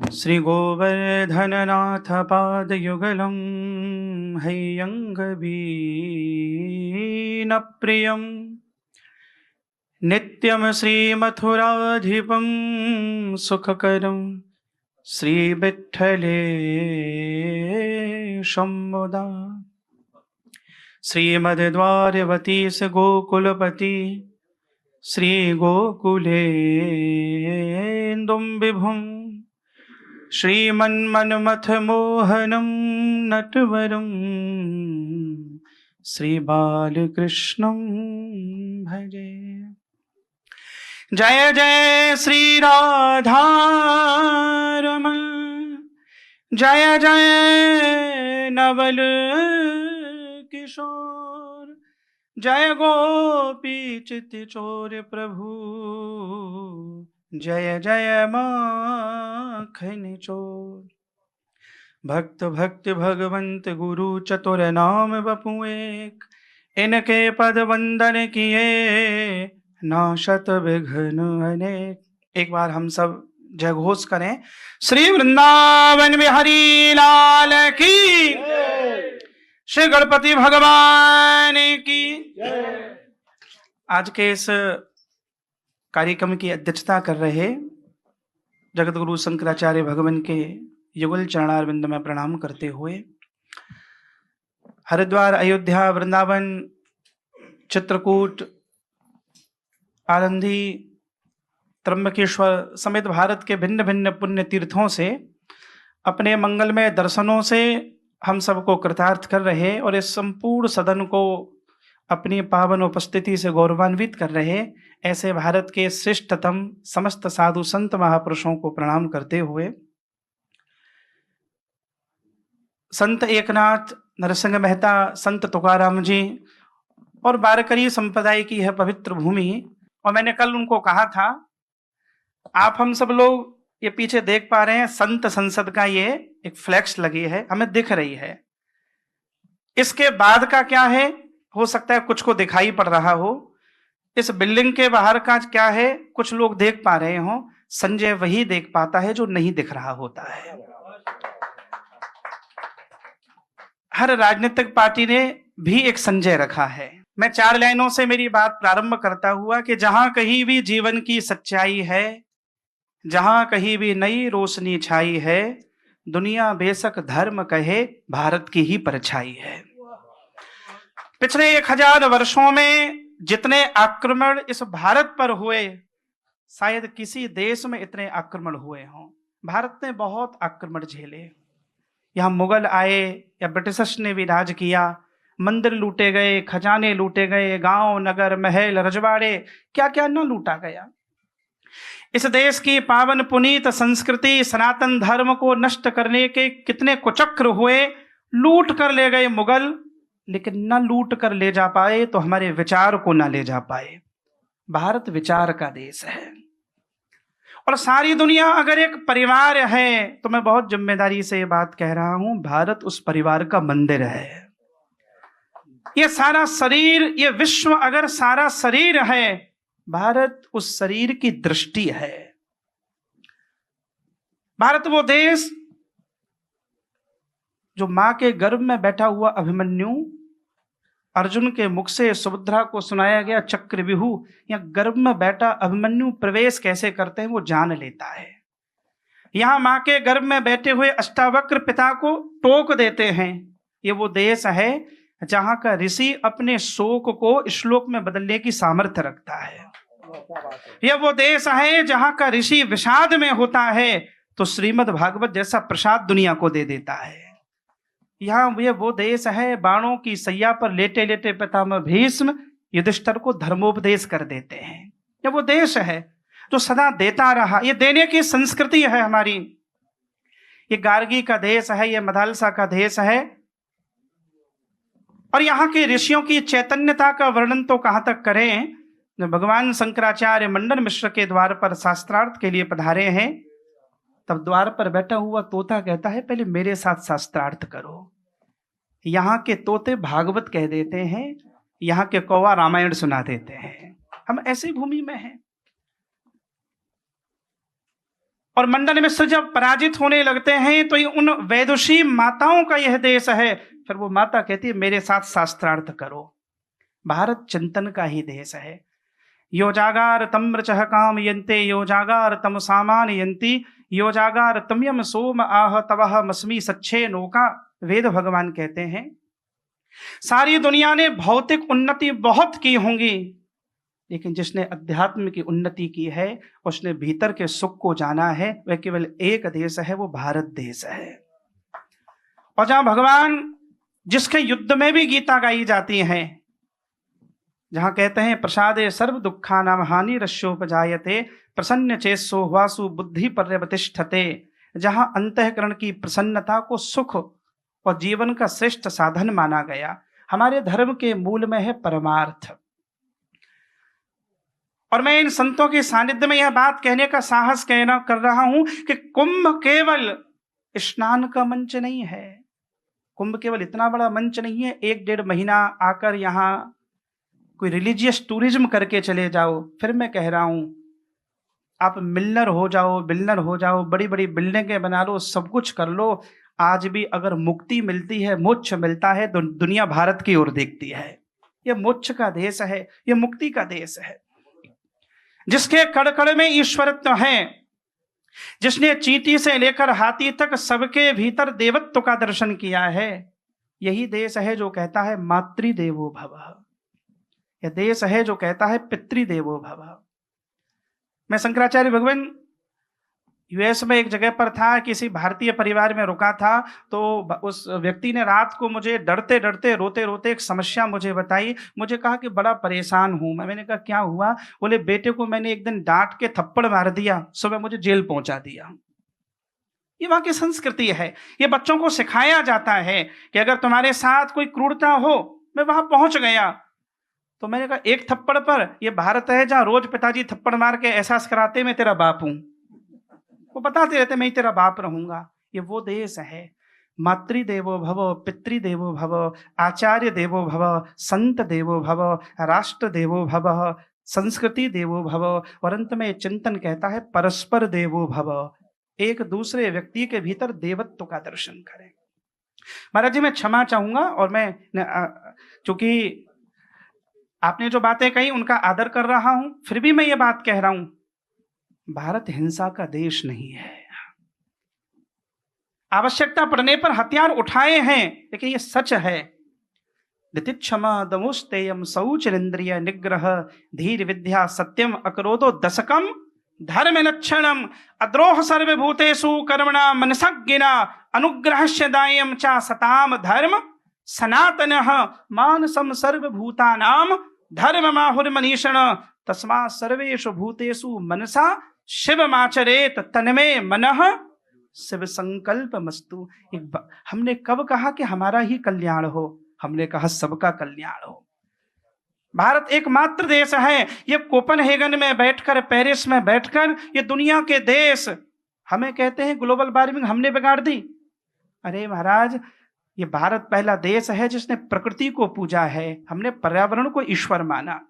श्री गोवर्धननाथ पादयुगलं हैयंगवीन प्रियं नित्यं श्रीमथुराधिपं सुखकरं श्रीविठ्ठलेशं मुदा श्रीमद्द्वारवतीश गोकुलपति श्रीगोकुलेन्दुं विभुं श्रीमन्मन्मथमोहनं नटवरं श्रीबालकृष्णं भजे। जय जय श्री राधारमण, जय जय नवल किशोर, जय गोपी चित चोर प्रभु, जय जय माखन चोर। भक्त भक्त भगवंत गुरु चतुर नाम बपु एक, इनके पद वंदन किए नाशत विघ्न अनेक। एक बार हम सब जय घोष करें, श्री वृंदावन बिहारी लाल की, श्री गणपति भगवान की। आज के इस कार्यक्रम की अध्यक्षता कर रहे जगत गुरु शंकराचार्य भगवान के युगल चरणारविंद में प्रणाम करते हुए हरिद्वार, अयोध्या, वृंदावन, चित्रकूट, आनंदी, त्र्यंबकेश्वर समेत भारत के भिन्न भिन्न पुण्य तीर्थों से अपने मंगलमय दर्शनों से हम सबको कृतार्थ कर रहे और इस संपूर्ण सदन को अपनी पावन उपस्थिति से गौरवान्वित कर रहे ऐसे भारत के श्रेष्ठतम समस्त साधु संत महापुरुषों को प्रणाम करते हुए संत एकनाथ नरसिंह मेहता, संत तुकाराम जी और वारकरी संप्रदाय की है पवित्र भूमि। और मैंने कल उनको कहा था, आप हम सब लोग ये पीछे देख पा रहे हैं संत संसद का ये एक फ्लैक्स लगी है, हमें दिख रही है। इसके बाद का क्या है, हो सकता है कुछ को दिखाई पड़ रहा हो। इस बिल्डिंग के बाहर का क्या है, कुछ लोग देख पा रहे हो। संजय वही देख पाता है जो नहीं दिख रहा होता है। हर राजनीतिक पार्टी ने भी एक संजय रखा है। मैं 4 लाइनों से मेरी बात प्रारंभ करता हुआ कि जहां कहीं भी जीवन की सच्चाई है, जहां कहीं भी नई रोशनी छाई है, दुनिया बेशक धर्म कहे भारत की ही परछाई है। पिछले 1000 वर्षों में जितने आक्रमण इस भारत पर हुए, शायद किसी देश में इतने आक्रमण हुए हों। भारत ने बहुत आक्रमण झेले। यहाँ मुगल आए या ब्रिटिशर्स ने भी राज किया, मंदिर लूटे गए, खजाने लूटे गए, गांव नगर महल रजवाड़े क्या क्या न लूटा गया। इस देश की पावन पुनीत संस्कृति सनातन धर्म को नष्ट करने के कितने कुचक्र हुए। लूट कर ले गए मुगल, लेकिन न लूट कर ले जा पाए तो हमारे विचार को न ले जा पाए। भारत विचार का देश है और सारी दुनिया अगर एक परिवार है तो मैं बहुत जिम्मेदारी से ये बात कह रहा हूं, भारत उस परिवार का मंदिर है। ये सारा शरीर, ये विश्व अगर सारा शरीर है, भारत उस शरीर की दृष्टि है। भारत वो देश जो मां के गर्भ में बैठा हुआ अभिमन्यु, अर्जुन के मुख से सुभद्रा को सुनाया गया चक्रव्यूह, या गर्भ में बैठा अभिमन्यु प्रवेश कैसे करते हैं वो जान लेता है। यहां मां के गर्भ में बैठे हुए अष्टावक्र पिता को टोक देते हैं। ये वो देश है जहां का ऋषि अपने शोक को श्लोक में बदलने की सामर्थ्य रखता है। यह वो देश है जहां का ऋषि विषाद में होता है तो श्रीमद् भागवत जैसा प्रसाद दुनिया को दे देता है। यहाँ ये वो देश है बाणों की सैया पर लेटे लेटे पितामह भीष्म युधिष्ठिर को धर्मोपदेश कर देते हैं। ये वो देश है जो सदा देता रहा। ये देने की संस्कृति है हमारी। ये गार्गी का देश है, ये मदालसा का देश है। और यहाँ के ऋषियों की चैतन्यता का वर्णन तो कहाँ तक करें। जब भगवान शंकराचार्य मंडन मिश्र के द्वार पर शास्त्रार्थ के लिए पधारे हैं, तब द्वार पर बैठा हुआ तोता कहता है पहले मेरे साथ शास्त्रार्थ करो। यहाँ के तोते भागवत कह देते हैं, यहाँ के कौवा रामायण सुना देते हैं। हम ऐसी भूमि में हैं। और मंडन मिश्र जब पराजित होने लगते हैं तो ये उन वैदुषी माताओं का यह देश है। फिर वो माता कहती है मेरे साथ शास्त्रार्थ करो। भारत चिंतन का ही देश है। यो जागार तम्रचह काम यन्ते यो जागार तम सामान यन्ति यो जागार तम्यम सोम आह तवह मस्मी सच्चे नौका। वेद भगवान कहते हैं सारी दुनिया ने भौतिक उन्नति बहुत की होंगी, लेकिन जिसने अध्यात्म की उन्नति की है, उसने भीतर के सुख को जाना है, वह केवल एक देश है, वो भारत देश है। और जहां भगवान जिसके युद्ध में भी गीता गाई जाती है, जहां कहते हैं प्रसादे सर्व दुखा नाम हानि रस्योपजायते प्रसन्न चेसो वासु बुद्धि पर्यवतिष्ठते, जहां अंतःकरण की प्रसन्नता को सुख और जीवन का श्रेष्ठ साधन माना गया। हमारे धर्म के मूल में है परमार्थ। और मैं इन संतों के सानिध्य में यह बात कहने का साहस कर रहा हूं कि कुंभ केवल स्नान का मंच नहीं है। कुंभ केवल इतना बड़ा मंच नहीं है, 1-1.5 महीना आकर यहाँ कोई रिलीजियस टूरिज्म करके चले जाओ। फिर मैं कह रहा हूं आप मिलनर हो जाओ, बिल्डर हो जाओ, बड़ी बड़ी बिल्डिंगें बना लो, सब कुछ कर लो, आज भी अगर मुक्ति मिलती है, मोक्ष मिलता है, तो दुनिया भारत की ओर देखती है। यह मोक्ष का देश है, यह मुक्ति का देश है, जिसके कड़-कड़ में ईश्वरत्व है, जिसने चींटी से लेकर हाथी तक सबके भीतर देवत्व का दर्शन किया है। यही देश है जो कहता है मातृदेवो भव। यह देश है जो कहता है पितृदेवो भव। मैं शंकराचार्य भगवान यूएस में एक जगह पर था, किसी भारतीय परिवार में रुका था, तो उस व्यक्ति ने रात को मुझे डरते डरते रोते रोते एक समस्या मुझे बताई। मुझे कहा कि बड़ा परेशान हूं। मैंने कहा क्या हुआ? बोले बेटे को मैंने एक दिन डांट के थप्पड़ मार दिया, सुबह मुझे जेल पहुंचा दिया। ये वहां की संस्कृति है। ये बच्चों को सिखाया जाता है कि अगर तुम्हारे साथ कोई क्रूरता हो, मैं वहां पहुंच गया तो मैंने कहा एक थप्पड़ पर, ये भारत है जहां रोज पिताजी थप्पड़ मार के एहसास कराते मैं तेरा बाप हूं, वो बताते रहते मैं ही तेरा बाप रहूंगा। ये वो देश है। मातृदेवो भव, पितृदेवो भव, आचार्य देवो भव, संत देवो भव, राष्ट्र देवो भव, संस्कृति देवो भव, और अंत में चिंतन कहता है परस्पर देवो भव। एक दूसरे व्यक्ति के भीतर देवत्व का दर्शन करें। महाराज जी मैं क्षमा चाहूंगा, और मैं चूंकि आपने जो बातें कही उनका आदर कर रहा हूं, फिर भी मैं ये बात कह रहा हूं, भारत हिंसा का देश नहीं है। आवश्यकता पड़ने पर हथियार उठाए हैं, लेकिन ये सच है। दितिक्षमा दमुस्तेयम शौचरिंद्रिय निग्रह धीर विद्या सत्यम अक्रोधो दशकम धर्म लक्षणम अद्रोह सर्वभूतेषु कर्मणा मनसज्ञना अनुग्रहस्य दायम च सताम धर्म सनातनः मानसम सर्वभूतानां धर्ममाहुर्मनीषण तस्मा सर्वेषु भूतेषु मनसा शिवमाचरेत तन्मे मनः शिव संकल्प मस्तु। हमने कब कहा कि हमारा ही कल्याण हो? हमने कहा सबका कल्याण हो। भारत एकमात्र देश है, ये कोपनहेगन में बैठकर, पेरिस में बैठकर, ये दुनिया के देश हमें कहते हैं ग्लोबल वार्मिंग हमने बिगाड़ दी। अरे महाराज, ये भारत पहला देश है जिसने प्रकृति को पूजा है। हमने पर्यावरण को ईश्वर माना।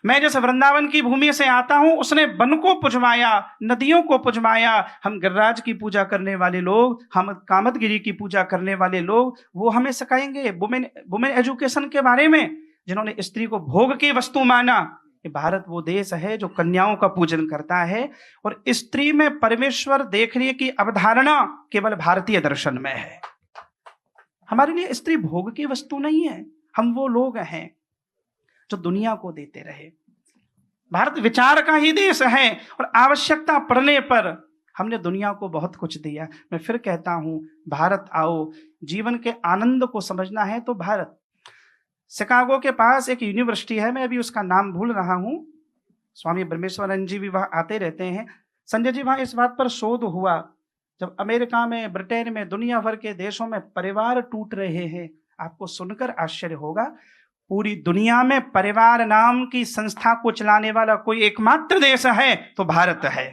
मैं जैसे वृंदावन की भूमि से आता हूं, उसने वन को पुजवाया, नदियों को पुजवाया। हम गिरिराज की पूजा करने वाले लोग, हम कामतगिरी की पूजा करने वाले लोग, वो हमें सिखाएंगे वुमेन एजुकेशन के बारे में, जिन्होंने स्त्री को भोग की वस्तु माना। ये भारत वो देश है जो कन्याओं का पूजन करता है, और स्त्री में परमेश्वर देखने की अवधारणा केवल भारतीय दर्शन में है। हमारे लिए स्त्री भोग की वस्तु नहीं है। हम वो लोग हैं जो दुनिया को देते रहे। भारत विचार का ही देश है, और आवश्यकता पड़ने पर हमने दुनिया को बहुत कुछ दिया। मैं फिर कहता हूं, भारत आओ। जीवन के आनंद को समझना है तो भारत। शिकागो के पास एक यूनिवर्सिटी है, मैं अभी उसका नाम भूल रहा हूं, स्वामी ब्रह्मेश्वरानंद जी भी वहां आते रहते हैं। संजय जी, वहां इस बात पर शोध हुआ, जब अमेरिका में, ब्रिटेन में, दुनिया भर के देशों में परिवार टूट रहे हैं, आपको सुनकर आश्चर्य होगा, पूरी दुनिया में परिवार नाम की संस्था को चलाने वाला कोई एकमात्र देश है तो भारत है।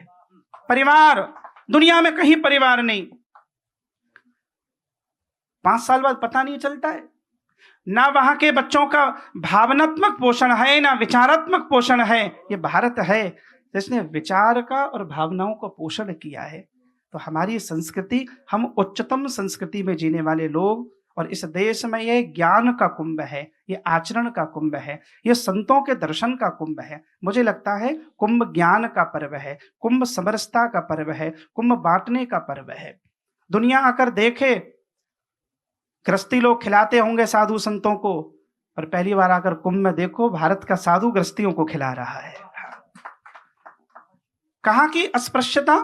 परिवार, दुनिया में कहीं परिवार नहीं। 5 साल बाद पता नहीं चलता है। ना वहां के बच्चों का भावनात्मक पोषण है, ना विचारात्मक पोषण है। ये भारत है जिसने विचार का और भावनाओं का पोषण किया है। तो हमारी संस्कृति, हम उच्चतम संस्कृति में जीने वाले लोग, और इस देश में ये ज्ञान का कुंभ है, ये आचरण का कुंभ है, ये संतों के दर्शन का कुंभ है। मुझे लगता है कुंभ ज्ञान का पर्व है, कुंभ समरसता का पर्व है, कुंभ बांटने का पर्व है। दुनिया आकर देखे, गृहस्थी लोग खिलाते होंगे साधु संतों को, पर पहली बार आकर कुंभ में देखो भारत का साधु गृहस्थियों को खिला रहा है। कहाँ की अस्पृश्यता,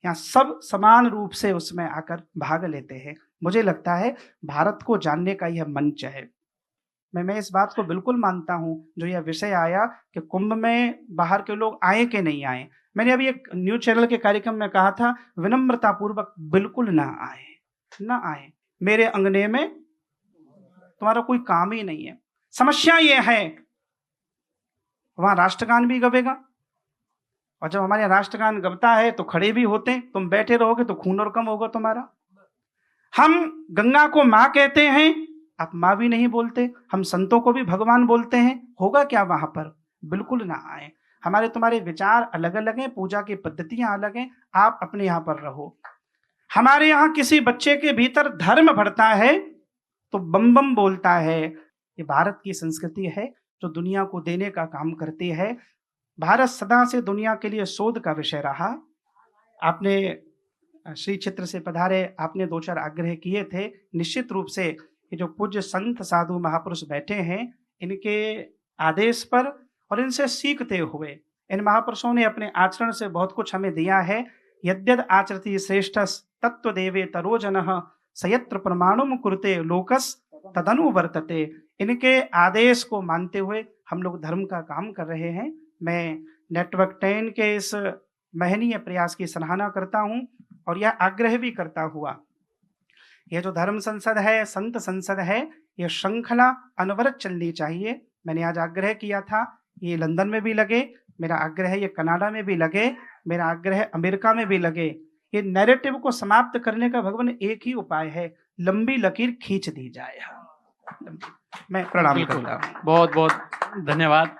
यहाँ सब समान रूप से उसमें आकर भाग लेते हैं। मुझे लगता है भारत को जानने का यह मंच है। मैं इस बात को बिल्कुल मानता हूं, जो यह विषय आया कि कुंभ में बाहर के लोग आए कि नहीं आए, मैंने अभी एक न्यूज चैनल के कार्यक्रम में कहा था, विनम्रता पूर्वक बिल्कुल ना आए, ना आए। मेरे अंगने में तुम्हारा कोई काम ही नहीं है। समस्या ये है, वहां राष्ट्रगान भी गवेगा, और जब हमारे राष्ट्रगान गबता है तो खड़े भी होते हैं, तुम बैठे रहोगे तो खून और कम होगा तुम्हारा। हम गंगा को माँ कहते हैं, आप माँ भी नहीं बोलते। हम संतों को भी भगवान बोलते हैं, होगा क्या वहां पर? बिल्कुल ना आए। हमारे तुम्हारे विचार अलग अलग हैं, पूजा की पद्धतियां अलग हैं, आप अपने यहाँ पर रहो। हमारे यहाँ किसी बच्चे के भीतर धर्म बढ़ता है तो बम बम बोलता है। ये भारत की संस्कृति है जो दुनिया को देने का काम करती है। भारत सदा से दुनिया के लिए शोध का विषय रहा। आपने श्री चित्र से पधारे, आपने 2-4 आग्रह किए थे। निश्चित रूप से ये जो पूज्य संत साधु महापुरुष बैठे हैं, इनके आदेश पर और इनसे सीखते हुए इन महापुरुषों ने अपने आचरण से बहुत कुछ हमें दिया है। यद्यद आचरति श्रेष्ठ तत्व देवे तरोजनः सयत्र प्रमाणुम कुरुते लोकस तदनु वर्तते। इनके आदेश को मानते हुए हम लोग धर्म का काम कर रहे हैं। मैं नेटवर्क 10 के इस महनीय प्रयास की सराहना करता हूं, और यह आग्रह भी करता हुआ, यह जो धर्म संसद है, संत संसद है, यह श्रृंखला अनवरत चलनी चाहिए। मैंने आज आग्रह किया था, ये लंदन में भी लगे, मेरा आग्रह है ये कनाडा में भी लगे, मेरा आग्रह है अमेरिका में भी लगे। ये नैरेटिव को समाप्त करने का भगवान एक ही उपाय है, लंबी लकीर खींच दी जाए। मैं प्रणाम करता हूं। बहुत बहुत धन्यवाद।